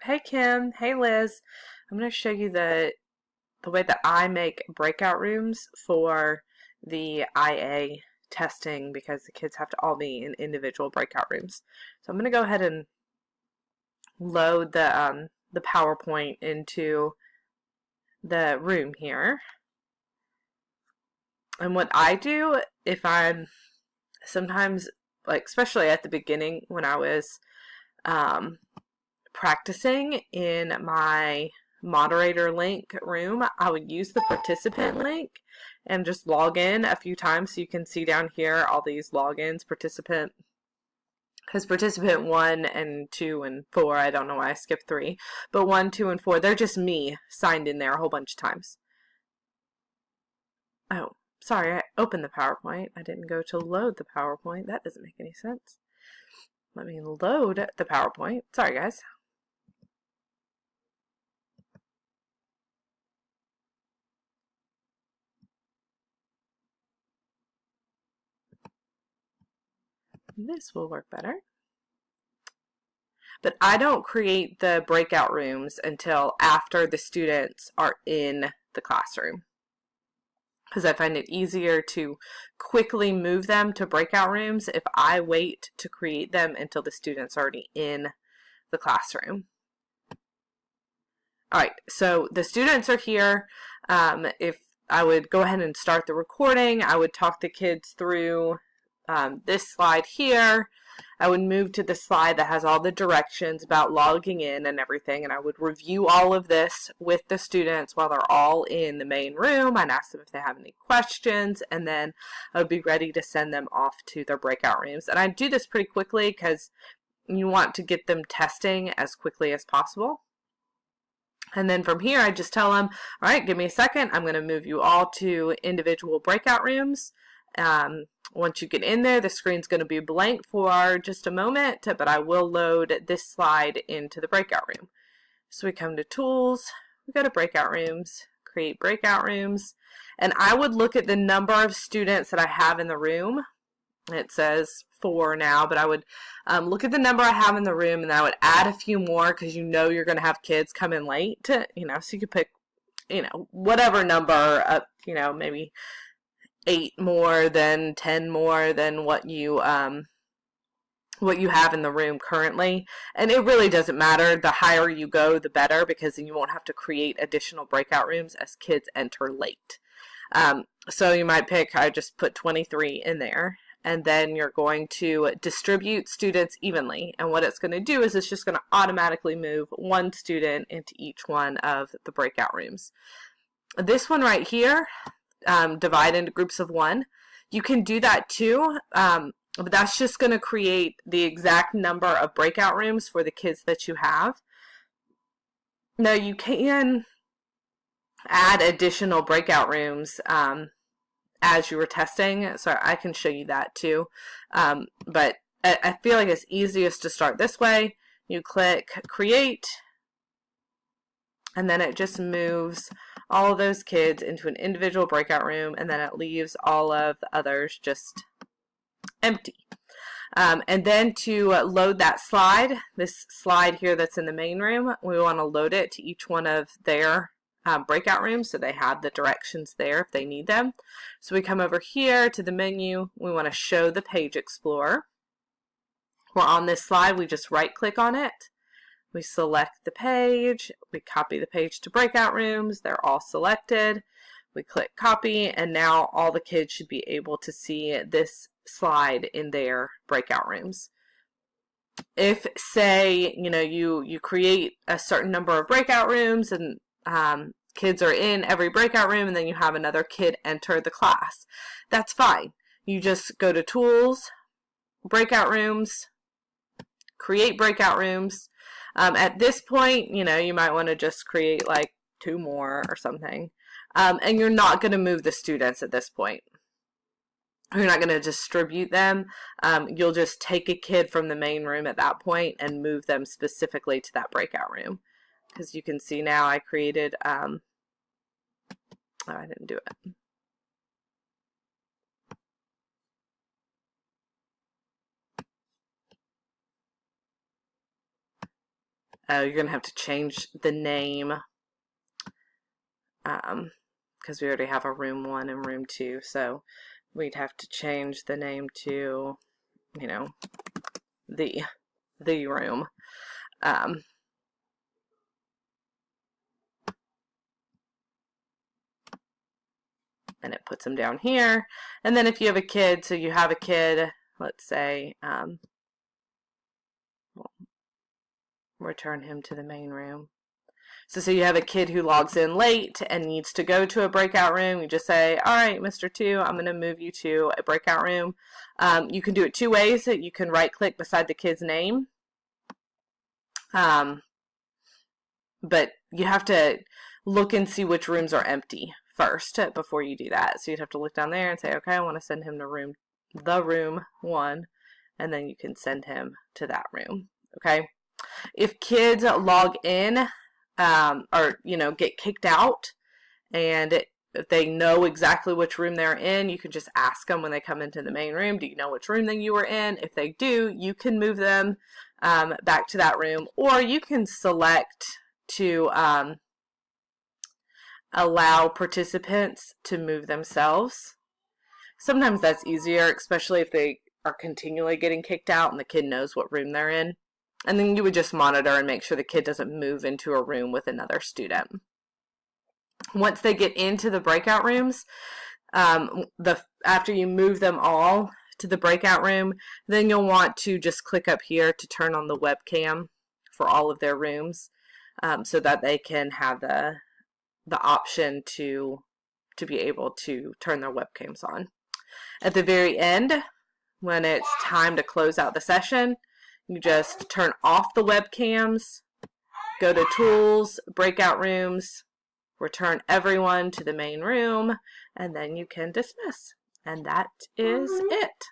Hey Kim, hey Liz. I'm going to show you the way that I make breakout rooms for the IA testing because the kids have to all be in individual breakout rooms. So I'm going to go ahead and load the PowerPoint into the room here. And what I do if I'm sometimes, like especially at the beginning when I was um, practicing in my moderator link room, I would use the participant link and just log in a few times. So you can see down here all these logins, participant, because participant 1 and 2 and 4, I don't know why I skipped 3, but 1, 2, and 4, they're just me signed in there a whole bunch of times. Oh, sorry, I opened the PowerPoint. I didn't go to load the PowerPoint. That doesn't make any sense. Let me load the PowerPoint. Sorry, guys. This will work better. But I don't create the breakout rooms until after the students are in the classroom, because I find it easier to quickly move them to breakout rooms if I wait to create them until the students are already in the classroom. All right, so the students are here. If I would go ahead and start the recording, I would talk the kids through this slide here. I would move to the slide that has all the directions about logging in and everything, and I would review all of this with the students while they're all in the main room. I'd ask them if they have any questions, and then I would be ready to send them off to their breakout rooms. And I do this pretty quickly because you want to get them testing as quickly as possible. And then from here, I just tell them, all right, give me a second. I'm going to move you all to individual breakout rooms. Once you get in there, the screen's going to be blank for just a moment, but I will load this slide into the breakout room. So we come to Tools, we go to Breakout Rooms, Create Breakout Rooms, and I would look at the number of students that I have in the room. It says 4 now, but I would look at the number I have in the room, and I would add a few more because you know you're going to have kids come in late, so you could pick, whatever number, maybe 8 more than 10 more than what you have in the room currently. And it really doesn't matter. The higher you go, the better, because then you won't have to create additional breakout rooms as kids enter late. So you might pick, I just put 23 in there. And then you're going to distribute students evenly. And what it's going to do is it's just going to automatically move one student into each one of the breakout rooms. This one right here, divide into groups of 1. You can do that too, but that's just going to create the exact number of breakout rooms for the kids that you have. Now you can add additional breakout rooms as you were testing, so I can show you that too. But I feel like it's easiest to start this way. You click Create, and then it just moves all of those kids into an individual breakout room, and then it leaves all of the others just empty. And then to load that slide, this slide here that's in the main room, we want to load it to each one of their breakout rooms so they have the directions there if they need them. So we come over here to the menu. We want to show the page explorer. We're on this slide. We just right click on it. We select the page. We copy the page to breakout rooms. They're all selected. We click copy, and now all the kids should be able to see this slide in their breakout rooms. If, say, you create a certain number of breakout rooms and kids are in every breakout room, and then you have another kid enter the class, that's fine. You just go to Tools, Breakout Rooms, Create Breakout Rooms. At this point, you might want to just create like 2 more or something. And you're not going to move the students at this point. You're not going to distribute them. You'll just take a kid from the main room at that point and move them specifically to that breakout room. Because you can see now I created, oh, I didn't do it. You're going to have to change the name because we already have a room 1 and room 2. So we'd have to change the name to, you know, the room. And it puts them down here. And then if you have a kid, so you have a kid, let's say, we'll return him to the main room. So you have a kid who logs in late and needs to go to a breakout room. You just say, all right, Mr. 2, I'm going to move you to a breakout room. You can do it 2 ways. You can right click beside the kid's name. But you have to look and see which rooms are empty first before you do that. So you'd have to look down there and say, okay, I want to send him to room 1, and then you can send him to that room. Okay. If kids log in or, you know, get kicked out, and if they know exactly which room they're in, you can just ask them when they come into the main room, do you know which room that you were in? If they do, you can move them back to that room, or you can select to allow participants to move themselves. Sometimes that's easier, especially if they are continually getting kicked out and the kid knows what room they're in. And then you would just monitor and make sure the kid doesn't move into a room with another student. Once they get into the breakout rooms, after you move them all to the breakout room, then you'll want to just click up here to turn on the webcam for all of their rooms, so that they can have the option to be able to turn their webcams on. At the very end, when it's time to close out the session, you just turn off the webcams, go to Tools, Breakout Rooms, return everyone to the main room, and then you can dismiss. And that is it.